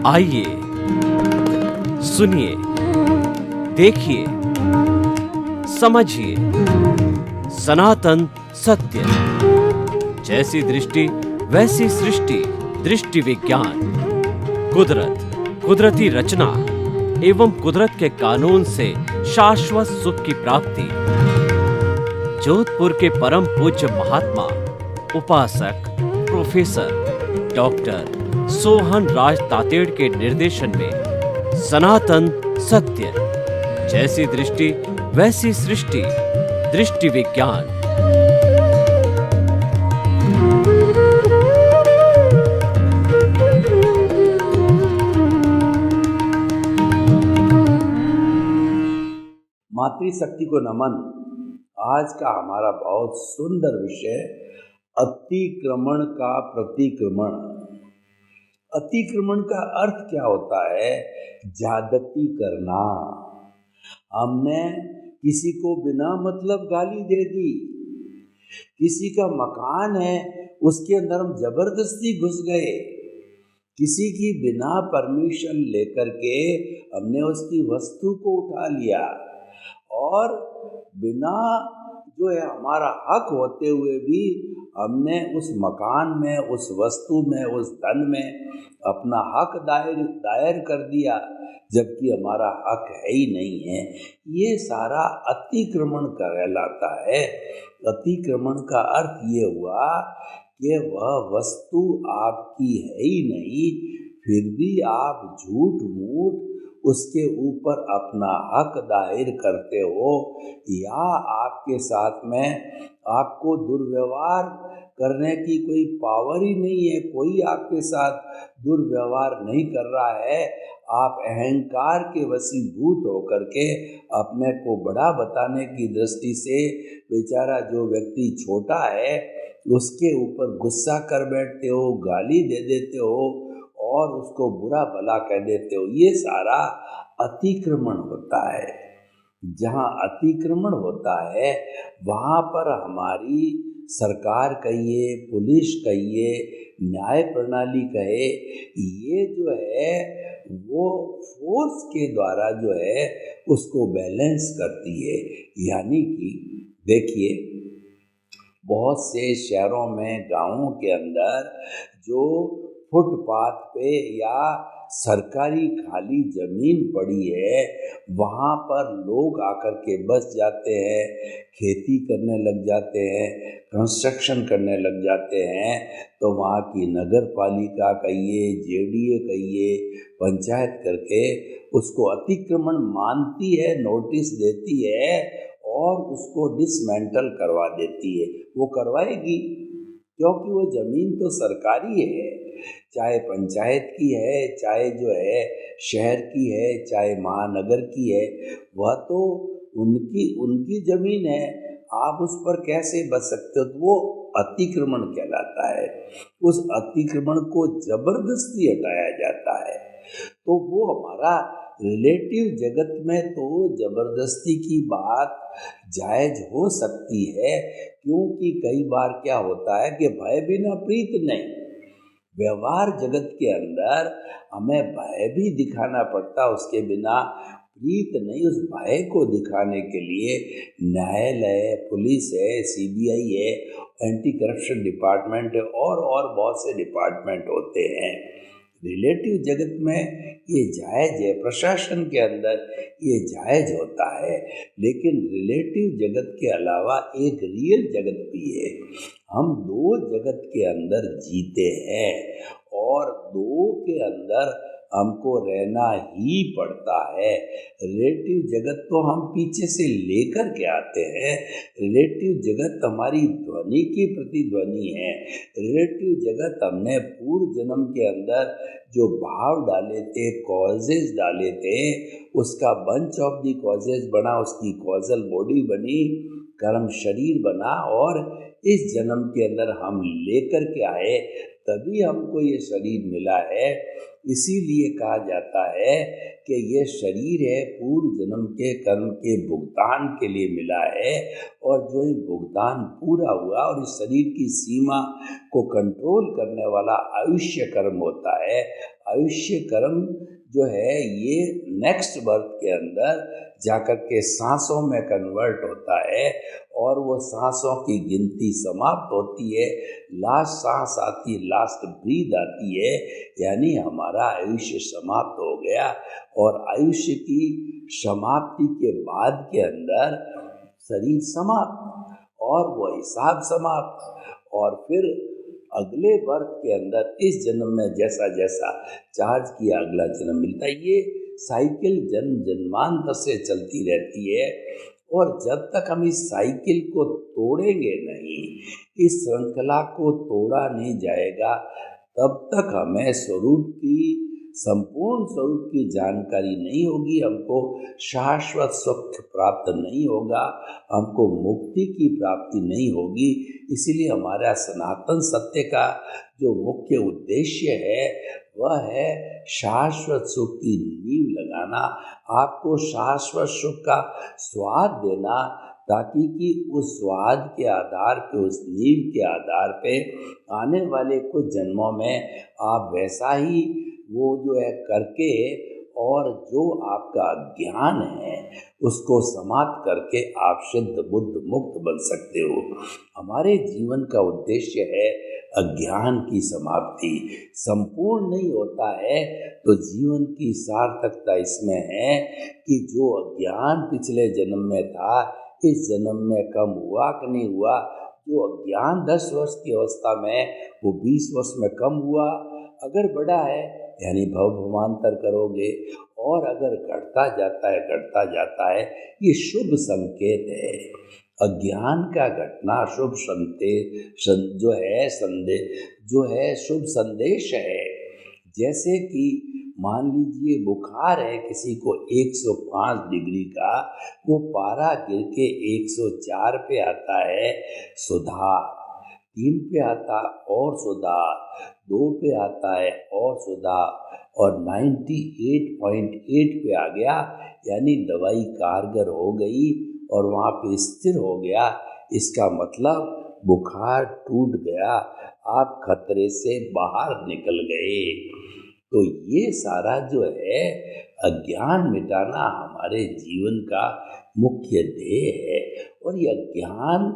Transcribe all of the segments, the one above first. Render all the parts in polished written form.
आइए सुनिए, देखिए, समझिए सनातन सत्य। जैसी दृष्टि वैसी सृष्टि, दृष्टि विज्ञान। कुदरत, कुदरती रचना एवं कुदरत के कानून से शाश्वत सुख की प्राप्ति। जोधपुर के परम पूज्य महात्मा उपासक प्रोफेसर डॉक्टर सोहन राज तातेड़ के निर्देशन में सनातन सत्य। जैसी दृष्टि वैसी सृष्टि, दृष्टि विज्ञान। मातृशक्ति को नमन। आज का हमारा बहुत सुंदर विषय अतिक्रमण का प्रतिक्रमण। अतिक्रमण का अर्थ क्या होता है? ज्यादती करना। हमने किसी को बिना मतलब गाली दे दी। किसी का मकान है, उसके अंदर हम जबरदस्ती घुस गए। किसी की बिना परमिशन लेकर के हमने उसकी वस्तु को उठा लिया और बिना जो है हमारा हक होते हुए भी हमने उस मकान में, उस वस्तु में, उस धन में अपना हक दायर कर दिया, जबकि हमारा हक है ही नहीं है। ये सारा अतिक्रमण कहलाता है। अतिक्रमण का अर्थ ये हुआ कि वह वस्तु आपकी है ही नहीं, फिर भी आप झूठ मूठ उसके ऊपर अपना हक दायर करते हो, या आपके साथ में आपको दुर्व्यवहार करने की कोई पावर ही नहीं है, कोई आपके साथ दुर्व्यवहार नहीं कर रहा है। आप अहंकार के वशीभूत होकर के अपने को बड़ा बताने की दृष्टि से बेचारा जो व्यक्ति छोटा है उसके ऊपर गुस्सा कर बैठते हो, गाली दे देते हो और उसको बुरा भला कह देते हो। ये सारा अतिक्रमण होता है। जहाँ अतिक्रमण होता है वहाँ पर हमारी सरकार कहिए, पुलिस कहिए, न्याय प्रणाली कहे, ये जो है वो फोर्स के द्वारा जो है उसको बैलेंस करती है। यानी कि देखिए, बहुत से शहरों में, गांवों के अंदर जो फुटपाथ पे या सरकारी खाली ज़मीन पड़ी है, वहाँ पर लोग आकर के बस जाते हैं, खेती करने लग जाते हैं, कंस्ट्रक्शन करने लग जाते हैं। तो वहाँ की नगर पालिका कहिए, जेडीए कहिए, पंचायत करके उसको अतिक्रमण मानती है, नोटिस देती है और उसको डिसमेंटल करवा देती है। वो करवाएगी क्योंकि वो ज़मीन तो सरकारी है, चाहे पंचायत की है, चाहे जो है शहर की है, चाहे महानगर की है, वह तो उनकी ज़मीन है। आप उस पर कैसे बच सकते हो? तो वो अतिक्रमण कहलाता है। उस अतिक्रमण को जबरदस्ती हटाया जाता है। तो वो हमारा रिलेटिव जगत में तो जबरदस्ती की बात जायज हो सकती है, क्योंकि कई बार क्या होता है कि भय बिना प्रीत नहीं। व्यवहार जगत के अंदर हमें भय भी दिखाना पड़ता, उसके बिना प्रीत नहीं। उस भय को दिखाने के लिए न्यायालय, पुलिस है, सीबीआई है, एंटी करप्शन डिपार्टमेंट है और बहुत से डिपार्टमेंट होते हैं। रिलेटिव जगत में ये जायज़ है, प्रशासन के अंदर ये जायज़ होता है, लेकिन रिलेटिव जगत के अलावा एक रियल जगत भी है। हम दो जगत के अंदर जीते हैं और दो के अंदर हमको रहना ही पड़ता है। रिलेटिव जगत तो हम पीछे से लेकर के आते हैं। रिलेटिव जगत हमारी ध्वनि की प्रतिध्वनि है। रिलेटिव जगत हमने पूर्व जन्म के अंदर जो भाव डाले थे, कॉजेज डाले थे, उसका बंच ऑफ दी कॉजेज बना, उसकी कॉजल बॉडी बनी, कर्म शरीर बना और इस जन्म के अंदर हम लेकर के आए, तभी हमको ये शरीर मिला है। इसीलिए कहा जाता है कि ये शरीर है पूर्व जन्म के कर्म के भुगतान के लिए मिला है, और जो ये भुगतान पूरा हुआ और इस शरीर की सीमा को कंट्रोल करने वाला आयुष्य कर्म होता है। आयुष्य कर्म जो है ये नेक्स्ट बर्थ के अंदर जाकर के सांसों में कन्वर्ट होता है और वो सांसों की गिनती समाप्त होती है। लास्ट सांस आती है, लास्ट ब्रीथ आती है, यानी हमारा आयुष्य समाप्त हो गया। और आयुष्य की समाप्ति के बाद के अंदर शरीर समाप्त और वो हिसाब समाप्त, और फिर अगले बर्थ के अंदर इस जन्म में जैसा जैसा चार्ज किया अगला जन्म मिलता है। ये साइकिल जन्म जन्मांतर से चलती रहती है, और जब तक हम इस साइकिल को तोड़ेंगे नहीं, इस श्रृंखला को तोड़ा नहीं जाएगा, तब तक हमें संपूर्ण स्वरूप की जानकारी नहीं होगी, हमको शाश्वत सुख प्राप्त नहीं होगा, हमको मुक्ति की प्राप्ति नहीं होगी। इसीलिए हमारा सनातन सत्य का जो मुख्य उद्देश्य है वह है शाश्वत सुख की नींव लगाना, आपको शाश्वत सुख का स्वाद देना, ताकि कि उस स्वाद के आधार पे, उस नींव के आधार पे आने वाले कुछ जन्मों में आप वैसा ही वो जो है करके, और जो आपका ज्ञान है उसको समाप्त करके आप शुद्ध बुद्ध मुक्त बन सकते हो। हमारे जीवन का उद्देश्य है अज्ञान की समाप्ति। संपूर्ण नहीं होता है तो जीवन की सार्थकता इसमें है कि जो अज्ञान पिछले जन्म में था, इस जन्म में कम हुआ कि नहीं हुआ। जो अज्ञान 10 वर्ष की अवस्था में वो 20 वर्ष में कम हुआ, अगर बढ़ा है यानी भवभवांतर करोगे, और अगर घटता जाता है, ये शुभ संकेत है। अज्ञान का घटना शुभ संदेश जो है शुभ संदेश है। जैसे कि मान लीजिए बुखार है किसी को 105 डिग्री का, वो पारा गिर के 104 पे आता है, सुधार 3 पे आता और सुधार 2 पे आता है और सुधार, और 98.8 पे आ गया, यानी दवाई कारगर हो गई और वहाँ पे स्थिर हो गया। इसका मतलब बुखार टूट गया, आप खतरे से बाहर निकल गए। तो ये सारा जो है अज्ञान मिटाना हमारे जीवन का मुख्य ध्येय है। और ये अज्ञान,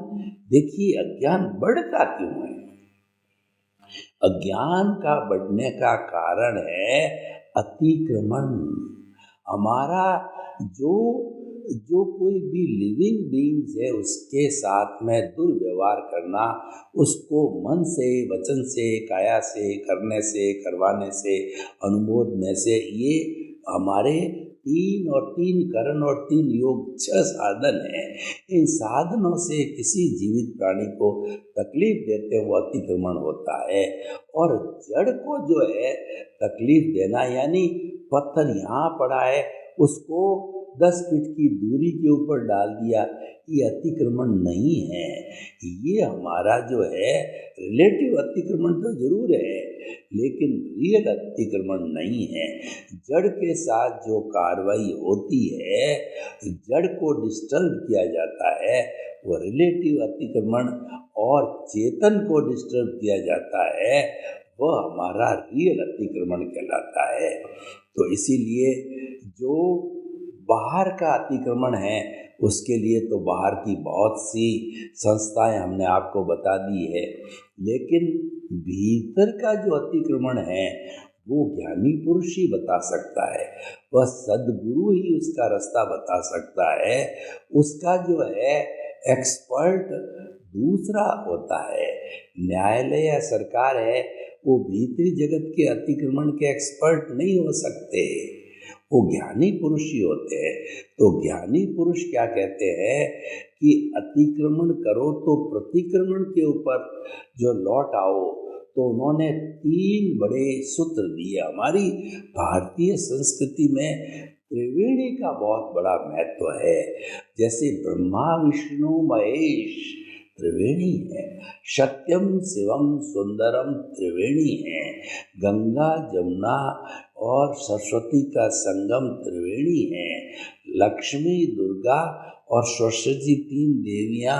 देखिए अज्ञान बढ़ता क्यों है? अज्ञान का बढ़ने का कारण है अतिक्रमण। हमारा जो कोई भी लिविंग बीइंग्स है उसके साथ में दुर्व्यवहार करना, उसको मन से, वचन से, काया से, करने से, करवाने से, अनुमोदने से, ये हमारे 3 और 3 करण और 3 योग 6 साधन हैं। इन साधनों से किसी जीवित प्राणी को तकलीफ देते हुए अतिक्रमण होता है। और जड़ को जो है तकलीफ देना, यानी पत्थर यहाँ पड़ा है उसको 10 फीट की दूरी के ऊपर डाल दिया, ये अतिक्रमण नहीं है। ये हमारा जो है रिलेटिव अतिक्रमण तो जरूर है, लेकिन रियल अतिक्रमण नहीं है। जड़ के साथ जो कार्रवाई होती है, जड़ को डिस्टर्ब किया जाता है, वो रिलेटिव अतिक्रमण, और चेतन को डिस्टर्ब किया जाता है, वह हमारा रियल अतिक्रमण कहलाता है। तो इसीलिए जो बाहर का अतिक्रमण है उसके लिए तो बाहर की बहुत सी संस्थाएं हमने आपको बता दी है, लेकिन भीतर का जो अतिक्रमण है वो ज्ञानी पुरुष ही बता सकता है, वह सद्गुरु ही उसका रास्ता बता सकता है। उसका जो है एक्सपर्ट दूसरा होता है। न्यायालय या सरकार है, वो भीतरी जगत के अतिक्रमण के एक्सपर्ट नहीं हो सकते, वो ज्ञानी पुरुष ही होते हैं। तो ज्ञानी पुरुष क्या कहते हैं कि अतिक्रमण करो तो प्रतिक्रमण के ऊपर जो लौट आओ। तो उन्होंने 3 बड़े सूत्र दिए। हमारी भारतीय संस्कृति में त्रिवेणी का बहुत बड़ा महत्व है। जैसे ब्रह्मा विष्णु महेश त्रिवेणी है, सत्यम शिवम सुंदरम त्रिवेणी है, गंगा जमुना और सरस्वती का संगम त्रिवेणी है, लक्ष्मी दुर्गा और सरस्वती 3 देवियाँ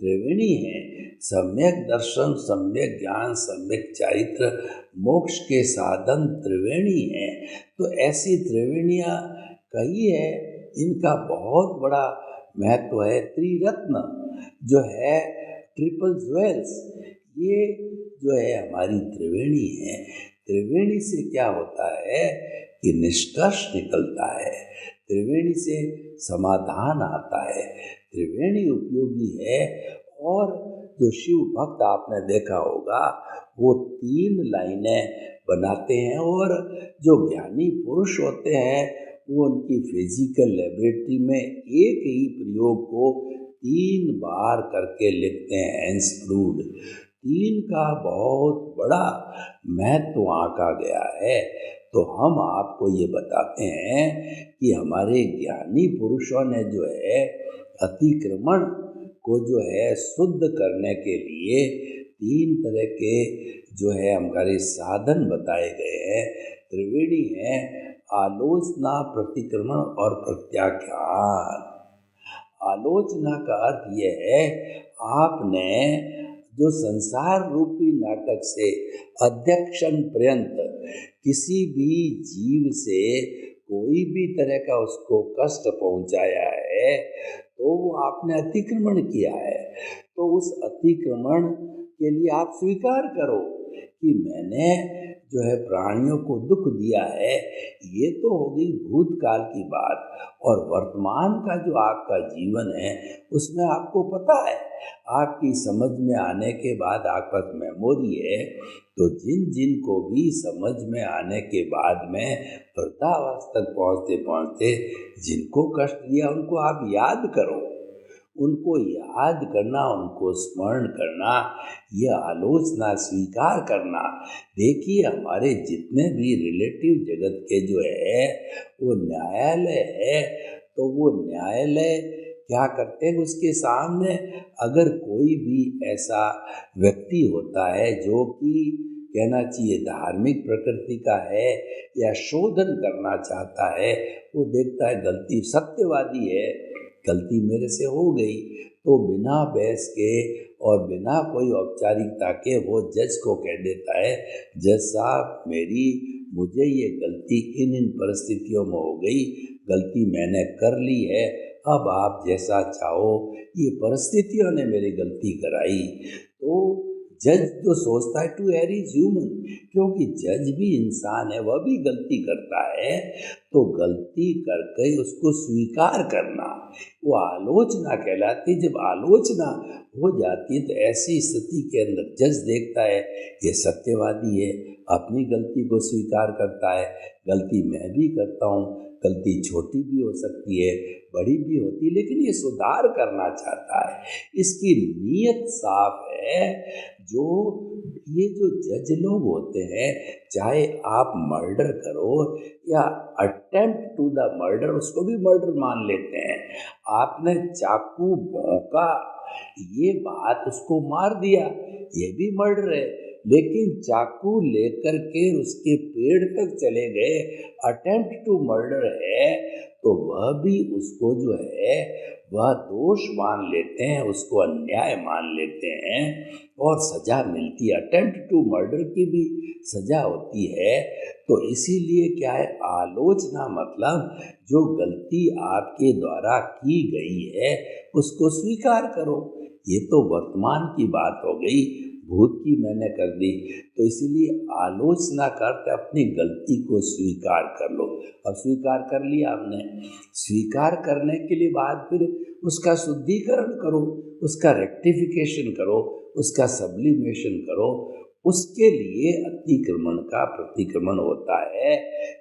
त्रिवेणी हैं, सम्यक दर्शन, सम्यक ज्ञान, सम्यक चारित्र, मोक्ष के साधन त्रिवेणी हैं। तो ऐसी त्रिवेणियाँ कई है, इनका बहुत बड़ा महत्व है। त्रिरत्न जो है, ट्रिपल ज्वेल्स, ये जो है हमारी त्रिवेणी है। त्रिवेणी से क्या होता है कि निष्कर्ष निकलता है, त्रिवेणी से समाधान आता है, त्रिवेणी उपयोगी है। और जो शिव भक्त आपने देखा होगा, वो 3 लाइनें बनाते हैं, और जो ज्ञानी पुरुष होते हैं वो उनकी फिजिकल लेबोरेटरी में एक ही प्रयोग को 3 बार करके लिखते हैं, हैंस फ्लूड। 3 का बहुत बड़ा महत्व आंका गया है। तो हम आपको ये बताते हैं कि हमारे ज्ञानी पुरुषों ने जो है अतिक्रमण को जो है शुद्ध करने के लिए 3 तरह के जो है हमारे साधन बताए गए हैं। त्रिवेणी है आलोचना, प्रतिक्रमण और प्रत्याख्यान। आलोचना का अर्थ यह है, आपने जो संसार रूपी नाटक से अध्यक्षण पर्यंत किसी भी जीव से कोई भी तरह का उसको कष्ट पहुंचाया है, तो वो आपने अतिक्रमण किया है। तो उस अतिक्रमण के लिए आप स्वीकार करो कि मैंने जो है प्राणियों को दुख दिया है। ये तो हो गई भूतकाल की बात, और वर्तमान का जो आपका जीवन है उसमें आपको पता है, आपकी समझ में आने के बाद आपका मेमोरी है। तो जिन जिन को भी समझ में आने के बाद में वृद्धावस्था तक पहुँचते पहुँचते जिनको कष्ट दिया उनको आप याद करो। उनको याद करना, उनको स्मरण करना, यह आलोचना स्वीकार करना। देखिए, हमारे जितने भी रिलेटिव जगत के जो है वो न्यायालय है, तो वो न्यायालय क्या करते हैं, उसके सामने अगर कोई भी ऐसा व्यक्ति होता है जो कि कहना चाहिए धार्मिक प्रकृति का है या शोधन करना चाहता है, वो देखता है गलती सत्यवादी है, गलती मेरे से हो गई, तो बिना बहस के और बिना कोई औपचारिकता के वो जज को कह देता है, जज साहब मुझे ये गलती इन परिस्थितियों में हो गई, गलती मैंने कर ली है, अब आप जैसा चाहो, ये परिस्थितियों ने मेरी गलती कराई। तो जज तो सोचता है टू एरी ह्यूमन, क्योंकि जज भी इंसान है, वह भी गलती करता है। तो गलती करके उसको स्वीकार करना वो आलोचना कहलाती। जब आलोचना हो जाती है तो ऐसी स्थिति के अंदर जज देखता है ये सत्यवादी है, अपनी गलती को स्वीकार करता है, गलती मैं भी करता हूँ, गलती छोटी भी हो सकती है, बड़ी भी होती है, लेकिन ये सुधार करना चाहता है, इसकी नीयत साफ है। ये जो जज लोग होते हैं, चाहे आप मर्डर करो या अटेम्प्ट टू द मर्डर, उसको भी मर्डर मान लेते हैं। आपने चाकू भौंका, ये बात उसको मार दिया, ये भी मर्डर है, लेकिन चाकू लेकर के उसके पेड़ तक चले गए, अटेम्प्ट टू मर्डर है, तो वह भी उसको जो है वह दोष मान लेते हैं, उसको अन्याय मान लेते हैं और सजा मिलती है। अटेम्प्ट टू मर्डर की भी सजा होती है। तो इसीलिए क्या है, आलोचना मतलब जो गलती आपके द्वारा की गई है उसको स्वीकार करो। ये तो वर्तमान की बात हो गई, भूत की मैंने कर दी। तो इसीलिए आलोचना करते अपनी गलती को स्वीकार कर लो। अब स्वीकार कर लिया हमने, स्वीकार करने के लिए बाद फिर उसका शुद्धिकरण करो, उसका रेक्टिफिकेशन करो, उसका सब्लिमेशन करो। उसके लिए अतिक्रमण का प्रतिक्रमण होता है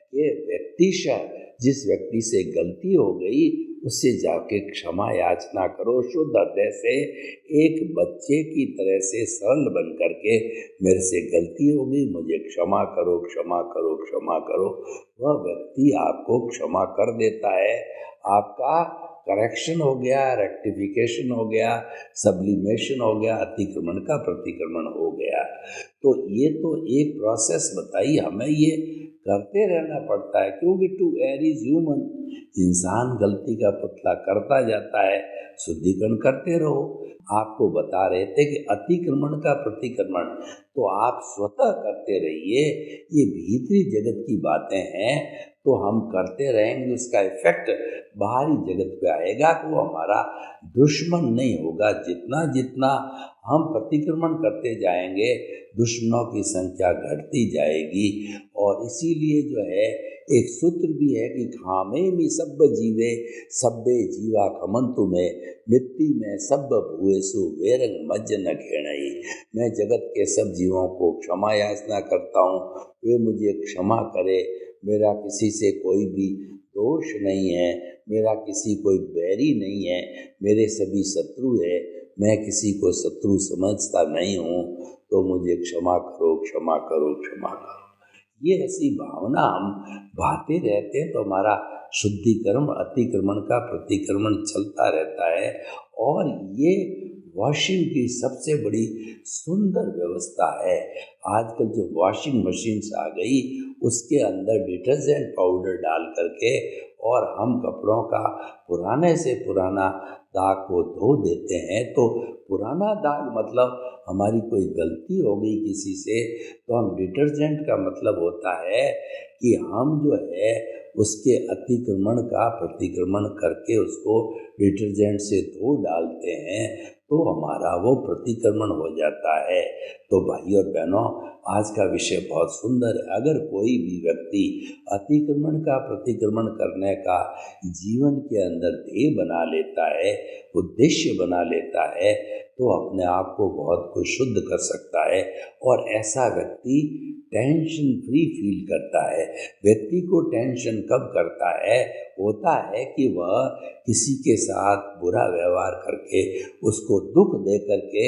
कि व्यक्तिशः जिस व्यक्ति से गलती हो गई उससे जाके क्षमा याचना करो, शुद्ध हृदय से, एक बच्चे की तरह से सरल बन करके, मेरे से गलती हो गई, मुझे क्षमा करो, क्षमा करो, क्षमा करो। वह व्यक्ति आपको क्षमा कर देता है, आपका करेक्शन हो गया, रेक्टिफिकेशन हो गया, सब्लिमेशन हो गया, अतिक्रमण का प्रतिक्रमण हो गया। तो ये तो एक प्रोसेस बताई, हमें ये करते रहना पड़ता है, क्योंकि टू एयर इज ह्यूमन। इंसान गलती का पुतला करता जाता है, शुद्धिकरण करते रहो। आपको बता रहे थे कि अतिक्रमण का प्रतिक्रमण तो आप स्वतः करते रहिए, ये भीतरी जगत की बातें हैं तो हम करते रहेंगे, उसका इफेक्ट बाहरी जगत पे आएगा कि वो हमारा दुश्मन नहीं होगा। जितना जितना हम प्रतिक्रमण करते जाएंगे दुश्मनों की संख्या घटती जाएगी। और इसीलिए जो है एक सूत्र भी है कि खामे में सब जीवे सब्बे जीवा खमंतु में मिट्टी में सब भुएसु वेरंग मज्ज न घेणई। मैं जगत के सब जीवों को क्षमा याचना करता हूँ, वे मुझे क्षमा करे। मेरा किसी से कोई भी दोष नहीं है, मेरा किसी कोई बैरी नहीं है, मेरे सभी शत्रु है, मैं किसी को शत्रु समझता नहीं हूँ, तो मुझे क्षमा करो क्षमा करो क्षमा करो। ये ऐसी भावना हम बहाते रहते हैं तो हमारा शुद्धिकरण अतिक्रमण का प्रतिक्रमण चलता रहता है। और ये वॉशिंग की सबसे बड़ी सुंदर व्यवस्था है। आजकल जो वॉशिंग मशीन्स आ गई उसके अंदर डिटर्जेंट पाउडर डाल करके और हम कपड़ों का पुराने से पुराना दाग को धो देते हैं। तो पुराना दाग मतलब हमारी कोई गलती हो गई किसी से, तो हम डिटर्जेंट का मतलब होता है कि हम जो है उसके अतिक्रमण का प्रतिक्रमण करके उसको डिटर्जेंट से धो डालते हैं तो हमारा वो प्रतिक्रमण हो जाता है। तो भाई और बहनों, आज का विषय बहुत सुंदर है। अगर कोई भी व्यक्ति अतिक्रमण का प्रतिक्रमण करने का जीवन के अंदर ध्येय बना लेता है, उद्देश्य बना लेता है, तो अपने आप को बहुत कुछ शुद्ध कर सकता है। और ऐसा व्यक्ति टेंशन फ्री फील करता है। व्यक्ति को टेंशन कब करता है? होता है कि वह किसी के साथ बुरा व्यवहार करके उसको दुख दे करके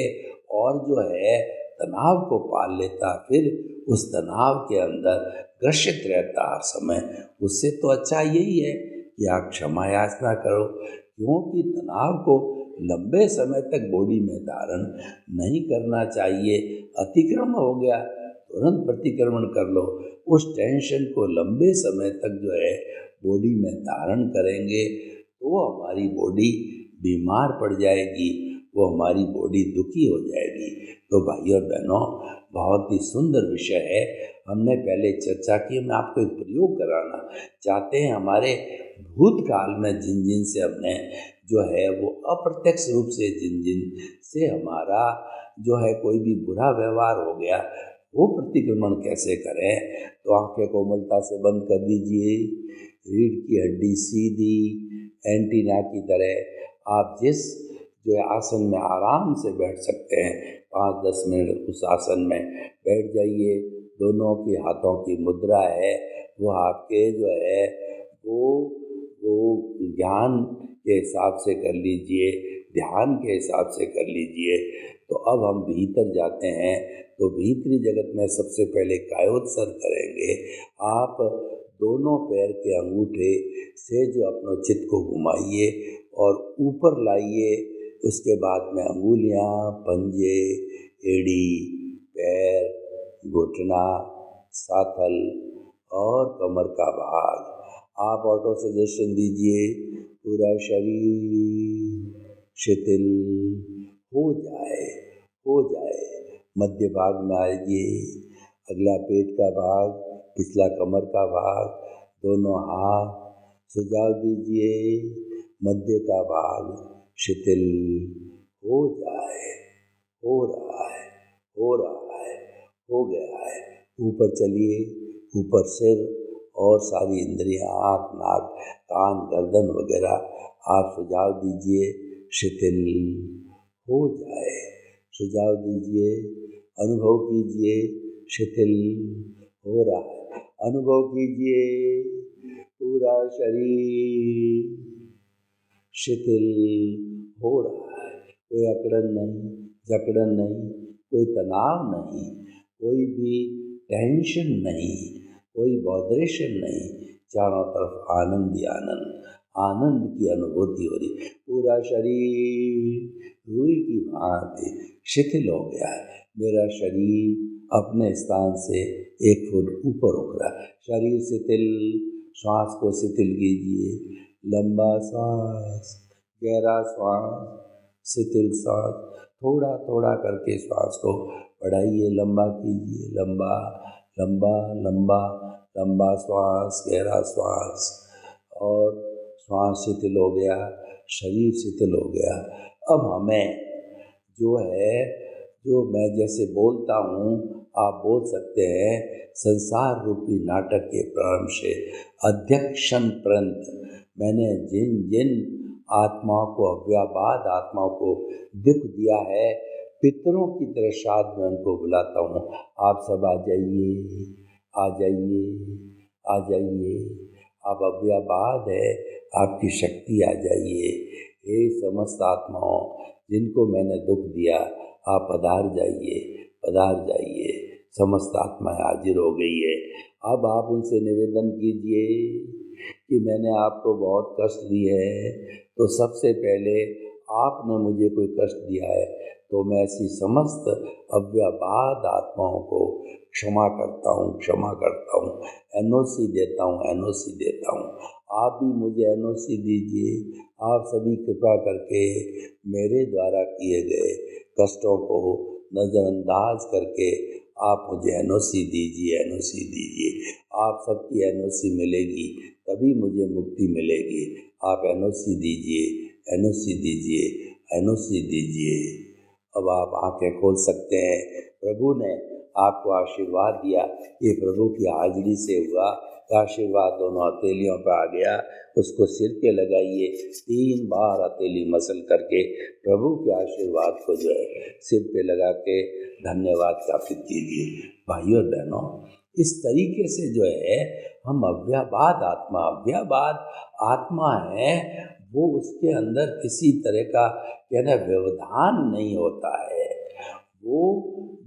और जो है तनाव को पाल लेता, फिर उस तनाव के अंदर ग्रसित रहता हर समय। उससे तो अच्छा यही है कि आप क्षमा याचना करो, क्योंकि तनाव को लंबे समय तक बॉडी में धारण नहीं करना चाहिए। अतिक्रमण हो गया, तुरंत प्रतिक्रमण कर लो। उस टेंशन को लंबे समय तक जो है बॉडी में धारण करेंगे तो हमारी बॉडी बीमार पड़ जाएगी, वो हमारी बॉडी दुखी हो जाएगी। तो भाई और बहनों, बहुत ही सुंदर विषय है। हमने पहले चर्चा की, मैं आपको एक प्रयोग कराना चाहते हैं। हमारे भूतकाल में जिन जिन से हमने जो है वो अप्रत्यक्ष रूप से जिन जिन से हमारा जो है कोई भी बुरा व्यवहार हो गया, वो प्रतिक्रमण कैसे करें। तो आंखें कोमलता से बंद कर दीजिए, रीढ़ की हड्डी सीधी एंटीना की तरह आप जिस जो आसन में आराम से बैठ सकते हैं 5-10 मिनट उस आसन में बैठ जाइए। दोनों की हाथों की मुद्रा है वो आपके जो है वो ज्ञान के हिसाब से कर लीजिए, ध्यान के हिसाब से कर लीजिए। तो अब हम भीतर जाते हैं, तो भीतरी जगत में सबसे पहले कायोत्सर्ग करेंगे। आप दोनों पैर के अंगूठे से जो अपने चित्त को घुमाइए और ऊपर लाइए। उसके बाद में अंगुलियां, पंजे, एड़ी, पैर, घुटना, साथल और कमर का भाग। आप ऑटो सजेशन दीजिए, पूरा शरीर शिथिल हो जाए। मध्य भाग में आइए, अगला पेट का भाग, पिछला कमर का भाग, दोनों हाथ सुझाव दीजिए। मध्य का भाग शिथिल हो जाए, हो रहा है, हो गया है। ऊपर चलिए, ऊपर सिर और सारी इंद्रियां, आँख, नाक, कान, गर्दन वगैरह आप सुझाव दीजिए, शिथिल हो जाए। सुझाव दीजिए, अनुभव कीजिए, शिथिल हो रहा है। अनुभव कीजिए, पूरा शरीर शिथिल हो रहा है। कोई अकड़न नहीं, जकड़न नहीं, कोई तनाव नहीं, कोई भी टेंशन नहीं, कोई बॉदरेशन नहीं। चारों तरफ आनंद ही आनंद, आनंद की अनुभूति हो रही। पूरा शरीर रुई की भांति शिथिल हो गया है। मेरा शरीर अपने स्थान से 1 फुट ऊपर उठ रहा है। शरीर शिथिल, श्वास को शिथिल कीजिए। लंबा श्वास, गहरा श्वास, शिथिल श्वास, थोड़ा थोड़ा करके श्वास को बढ़ाइए, लंबा कीजिए। लंबा लंबा लंबा लंबा श्वास, गहरा श्वास, और श्वास शिथिल हो गया, शरीर शिथिल हो गया। अब हमें जो है, जो मैं जैसे बोलता हूँ आप बोल सकते हैं। संसार रूपी नाटक के प्रारंभ से अध्यक्षण पर्यंत मैंने जिन जिन आत्माओं को, अव्ययवाद आत्माओं को दुख दिया है, पितरों की तरह श्राद्ध में उनको बुलाता हूँ। आप सब आ जाइए, आ जाइए, आ जाइए। आप अव्ययवाद है, आपकी शक्ति आ जाइए। हे समस्त आत्माओं जिनको मैंने दुख दिया, आप पधार जाइए, पधार जाइए। समस्त आत्माएं हाजिर हो गई है। अब आप उनसे निवेदन कीजिए कि मैंने आपको बहुत कष्ट दिए है, तो सबसे पहले आपने मुझे कोई कष्ट दिया है तो मैं ऐसी समस्त अव्ययवाद आत्माओं को क्षमा करता हूँ, क्षमा करता हूँ, एनओसी देता हूँ, एनओसी देता हूँ। आप भी मुझे एनओसी दीजिए। आप सभी कृपा करके मेरे द्वारा किए गए कष्टों को नज़रअंदाज करके आप मुझे एनओसी दीजिए, एनओसी दीजिए। आप सबकी एनओसी मिलेगी तभी मुझे मुक्ति मिलेगी। आप एनओसी दीजिए, एनओसी दीजिए, एनओसी दीजिए। अब आप आंखें खोल सकते हैं। प्रभु ने आपको आशीर्वाद दिया, ये प्रभु की हाजिरी से हुआ। आशीर्वाद दोनों हथेलियों पर आ गया, उसको सिर पे लगाइए। 3 बार हथेली मसल करके प्रभु के आशीर्वाद को जो है सिर पे लगा के धन्यवाद ज्ञापित कीजिए। भाइयों और बहनों, इस तरीके से जो है हम अव्ययवाद आत्मा है, वो उसके अंदर किसी तरह का कहना व्यवधान नहीं होता है। वो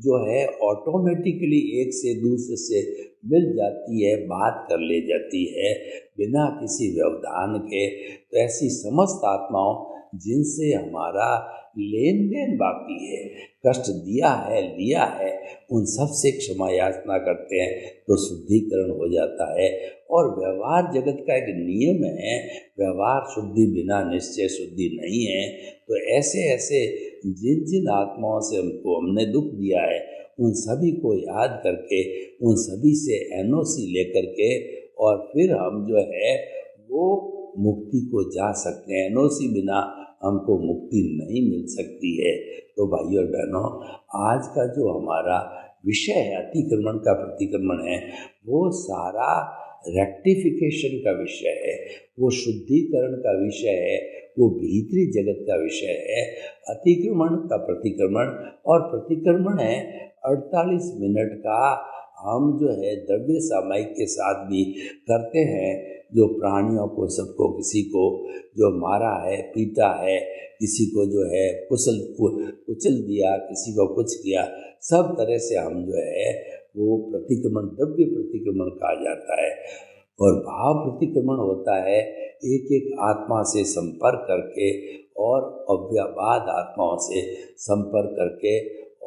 जो है ऑटोमेटिकली एक से दूसरे से मिल जाती है, बात कर ले जाती है बिना किसी व्यवधान के। तो ऐसी समस्त आत्माओं जिनसे हमारा लेन देन बाकी है, कष्ट दिया है, लिया है, उन सब से क्षमा याचना करते हैं तो शुद्धिकरण हो जाता है। और व्यवहार जगत का एक नियम है, व्यवहार शुद्धि बिना निश्चय शुद्धि नहीं है। तो ऐसे ऐसे जिन जिन आत्माओं से हमने दुख दिया है, उन सभी को याद करके, उन सभी से एनओसी लेकर के, और फिर हम जो है वो मुक्ति को जा सकते हैं। एनओसी बिना हमको मुक्ति नहीं मिल सकती है। तो भाइयों और बहनों, आज का जो हमारा विषय है अतिक्रमण का प्रतिक्रमण है, वो सारा रेक्टिफिकेशन का विषय है, वो शुद्धिकरण का विषय है, वो भीतरी जगत का विषय है। अतिक्रमण का प्रतिक्रमण, और प्रतिक्रमण है 48 मिनट का। हम जो है द्रव्य सामयिक के साथ भी करते हैं, जो प्राणियों को, सबको, किसी को जो मारा है, पीटा है, किसी को जो है कुचल दिया, किसी को कुछ किया, सब तरह से हम जो है वो प्रतिक्रमण, द्रव्य प्रतिक्रमण कहा जाता है। और भाव प्रतिक्रमण होता है एक एक आत्मा से संपर्क करके और अव्ययवाद आत्माओं से संपर्क करके,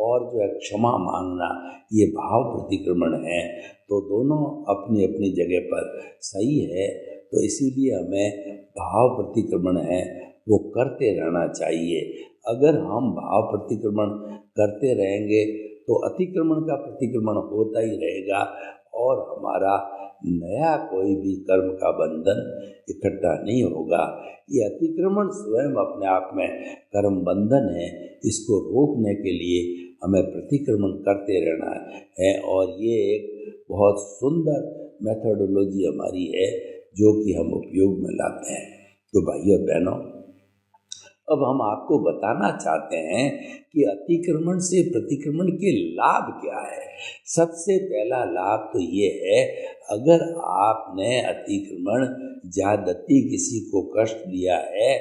और जो है क्षमा मांगना, ये भाव प्रतिक्रमण है। तो दोनों अपनी अपनी जगह पर सही है। तो इसीलिए हमें भाव प्रतिक्रमण है वो करते रहना चाहिए। अगर हम भाव प्रतिक्रमण करते रहेंगे तो अतिक्रमण का प्रतिक्रमण होता ही रहेगा, और हमारा नया कोई भी कर्म का बंधन इकट्ठा नहीं होगा। ये अतिक्रमण स्वयं अपने आप में कर्म बंधन है। इसको रोकने के लिए हमें प्रतिक्रमण करते रहना है, और ये एक बहुत सुंदर मेथोडोलॉजी हमारी है जो कि हम उपयोग में लाते हैं। तो भाइयों और बहनों, अब हम आपको बताना चाहते हैं कि अतिक्रमण से प्रतिक्रमण के लाभ क्या है। सबसे पहला लाभ तो ये है, अगर आपने अतिक्रमण ज्यादती किसी को कष्ट दिया है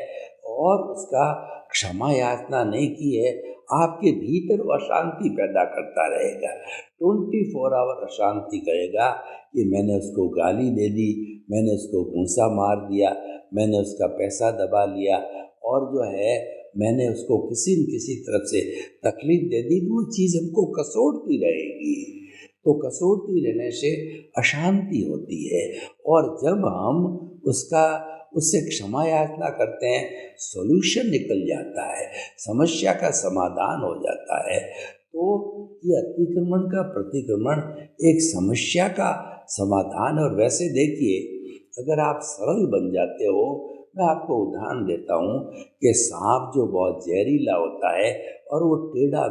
और उसका क्षमा याचना नहीं की है, आपके भीतर वो अशांति पैदा करता रहेगा। 24 आवर अशांति करेगा कि मैंने उसको गाली दे दी, मैंने उसको घूंसा मार दिया, मैंने उसका पैसा दबा लिया, और जो है मैंने उसको किसी न किसी तरफ से तकलीफ दे दी, तो वो चीज़ हमको कसोटती रहेगी। तो कसोटती रहने से अशांति होती है, और जब हम उससे क्षमा याचना करते हैं, सॉल्यूशन निकल जाता है, समस्या का समाधान हो जाता है। तो ये अतिक्रमण का प्रतिक्रमण एक समस्या का समाधान है। और वैसे देखिए, अगर आप सरल बन जाते हो, मैं आपको उदाहरण देता हूँ कि सांप जो बहुत जहरीला होता है और वो टेढ़ा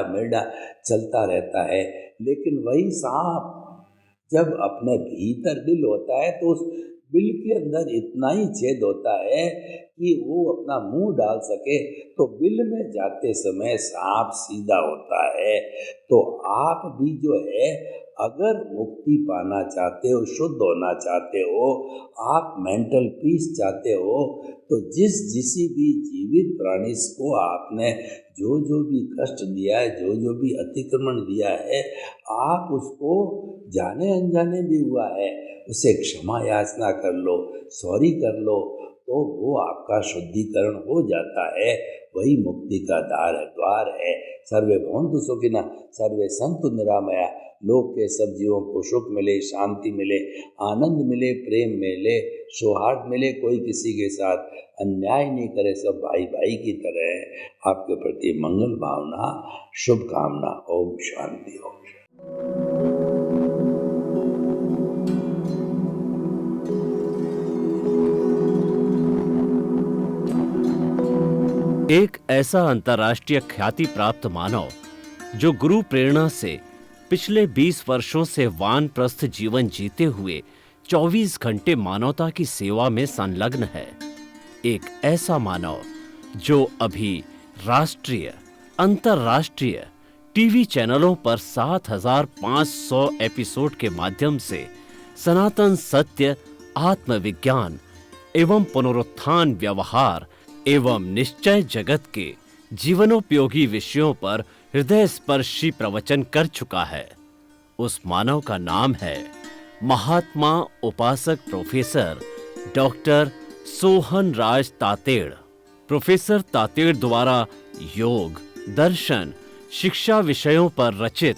मेढ़ा चलता रहता है, लेकिन वही सांप जब अपने भीतर बिल होता है तो उस बिल के अंदर इतना ही छेद होता है कि वो अपना मुंह डाल सके, तो बिल में जाते समय सांप सीधा होता है। तो आप भी जो है, अगर मुक्ति पाना चाहते हो, शुद्ध होना चाहते हो, आप मेंटल पीस चाहते हो, तो किसी भी जीवित प्राणी को आपने जो भी कष्ट दिया है, जो भी अतिक्रमण दिया है, आप उसको जाने अनजाने भी हुआ है, उसे क्षमा याचना कर लो, सॉरी कर लो, तो वो आपका शुद्धिकरण हो जाता है। वही मुक्ति का द्वार है। सर्वे भवन्तु सुखिनः, सर्वे सन्तु निरामया। लोक के सब जीवों को सुख मिले, शांति मिले, आनंद मिले, प्रेम मिले, सौहार्द मिले, कोई किसी के साथ अन्याय नहीं करे, सब भाई भाई की तरह है। आपके प्रति मंगल भावना, शुभकामना। ओम शांति। ओम एक ऐसा अंतर्राष्ट्रीय ख्याति प्राप्त मानव जो गुरु प्रेरणा से पिछले 20 वर्षों से वानप्रस्थ जीवन जीते हुए 24 घंटे मानवता की सेवा में संलग्न है। एक ऐसा मानव जो अभी राष्ट्रीय, अंतर्राष्ट्रीय टीवी चैनलों पर 7,500 एपिसोड के माध्यम से सनातन सत्य, आत्मविज्ञान एवं पुनरुत्थान, व्यवहार एवं निश्चय जगत के जीवनोपयोगी विषयों पर हृदय स्पर्शी प्रवचन कर चुका है। उस मानव का नाम है महात्मा उपासक प्रोफेसर डॉक्टर सोहन राज तातेड़। प्रोफेसर तातेड़ द्वारा योग, दर्शन, शिक्षा विषयों पर रचित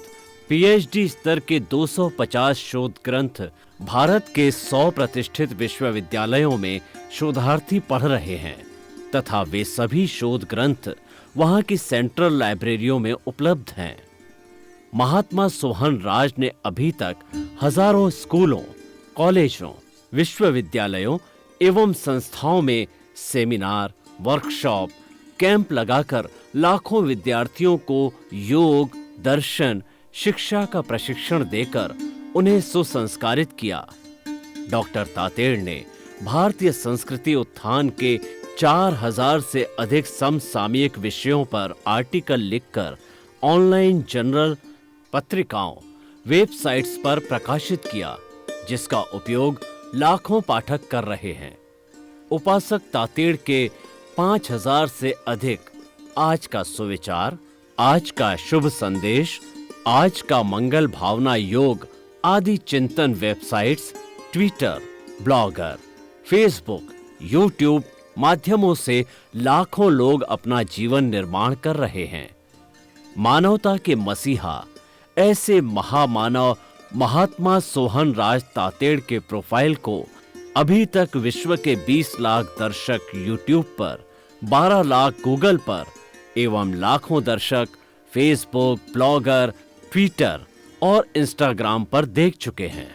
पीएचडी स्तर के 250 शोध ग्रंथ भारत के 100 प्रतिष्ठित विश्वविद्यालयों में शोधार्थी पढ़ रहे हैं तथा वे सभी शोध ग्रंथ वहां की सेंट्रल लाइब्रेरियों में उपलब्ध हैं। महात्मा सोहन राज ने अभी तक हजारों स्कूलों, कॉलेजों, विश्वविद्यालयों एवं संस्थाओं में सेमिनार, वर्कशॉप, कैंप लगाकर लाखों विद्यार्थियों को योग, दर्शन, शिक्षा का प्रशिक्षण देकर उन्हें सुसंस्कारित किया। डॉक्टर तातेड़ ने भारतीय संस्कृति उत्थान के 4000 से अधिक समसामयिक विषयों पर आर्टिकल लिखकर ऑनलाइन जर्नल, पत्रिकाओं, वेबसाइट्स पर प्रकाशित किया, जिसका उपयोग लाखों पाठक कर रहे हैं। उपासक तातेड़ के 5000 से अधिक आज का सुविचार, आज का शुभ संदेश, आज का मंगल भावना योग आदि चिंतन websites, Twitter, blogger, Facebook, YouTube माध्यमों से लाखों लोग अपना जीवन निर्माण कर रहे हैं। मानवता के मसीहा ऐसे महामानव महात्मा सोहन राज तातेड़ के प्रोफाइल को अभी तक विश्व के 20 लाख दर्शक यूट्यूब पर, 12 लाख गूगल पर एवं लाखों दर्शक फेसबुक, ब्लॉगर, ट्विटर और इंस्टाग्राम पर देख चुके हैं।